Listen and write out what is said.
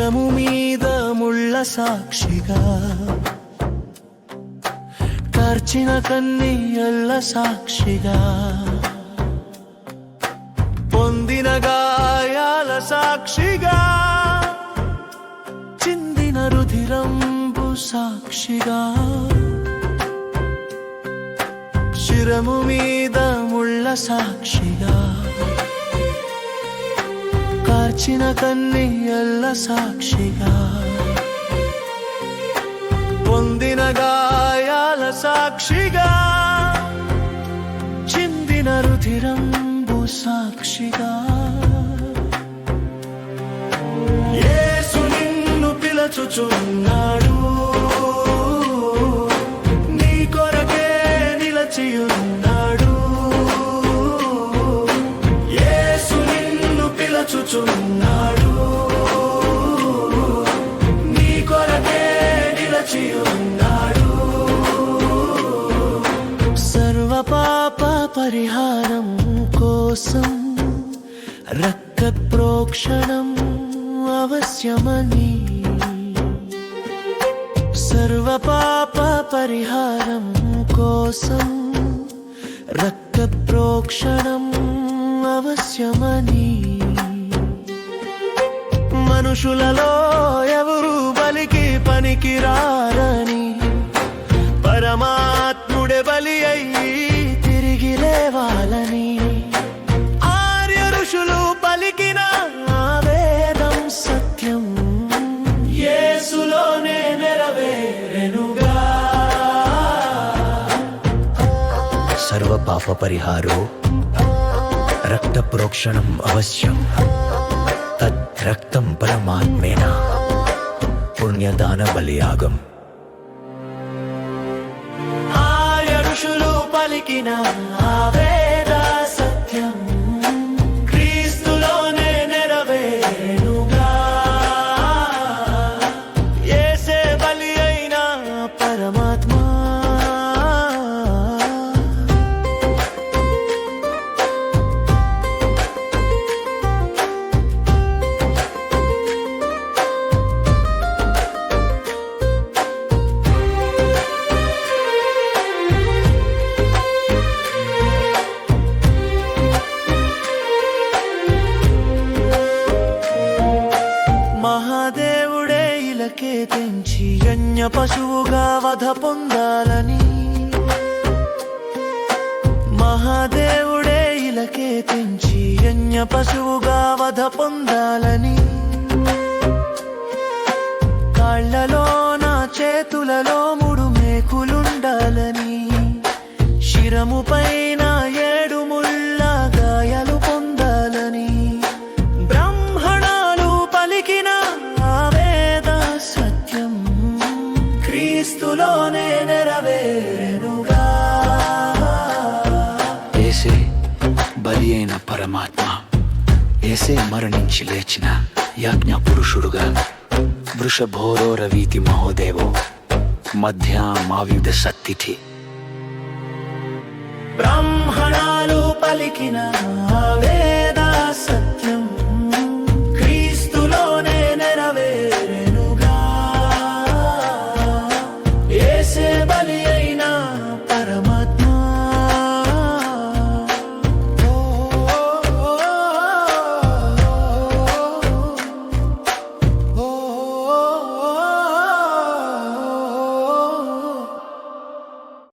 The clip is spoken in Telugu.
శిరము మీద ముళ్ళ సాక్షిగా, కార్చిన కన్నీళ్ల సాక్షిగా, పొందిన గాయాల సాక్షిగా, చిందిన రుధిరంబు సాక్షిగా, శిరము మీద ముళ్ళ సాక్షిగా, కార్చిన కన్నీళ్ల సాక్షిగా, పొందిన గాయాల సాక్షిగా, చిందిన రుధిరంబు సాక్షిగా. యేసు నిన్ను పిలుచుచున్నాడు, నీ కొరకే నిలచియున్నాడు. యేసు నిన్ను పిలుచుచున్నాడు, నీ కొరకే నిలచియున్నాడు. సర్వ పాప పరిహారం కోసం రక్త ప్రోక్షణం అవశ్యమని, సర్వ పాప పరిహారం కోసం రక్త ప్రోక్షణం అవశ్యమని, మనుషులలో ఎవరు బలికి పనికిరారని, పరమాత్ముడే బలి అయి తిరిగి లేవాలని, ఆర్య ఋషులు పలికిన వేదం సత్యం యేసులోనే నెరవేరెనుగా. సర్వ పాప పరిహారో రక్త ప్రోక్షణం అవశ్యం, తద్ రక్తం పరమాత్మేన పుణ్యదాన బలియాగం. ఆర్య ఋషులు పలికిన వేద సత్యం క్రీస్తులోనే నెరవేరుగా. యేసే బలి అయిన పరమాత్మ, మహాదేవుడే ఇలకే తెంచి యజ్ఞ పశువుగా వధ పొందాలని, మహాదేవుడే ఇలకే తెంచి యజ్ఞ పశువుగా వధ పొందాలని, కాళ్లలో నా చేతులలో 3 మేకులుండాలని, శిరము పైన 7 ముళ్ళ గాయాలు పొందాలని, బ్రాహ్మణాలు పలికిన వేద సత్యం క్రీస్తులోనే నెరవేరుగా. యేసే బలి అయిన పరమాత్మ, యేసే మరణించి లేచిన యాజ్ఞ పురుషుడుగా, వృషభోరో రవీతి మహోదేవో మధ్యామావ్యుధ సత్తిథి. బ్రాహ్మణాలు పలికిన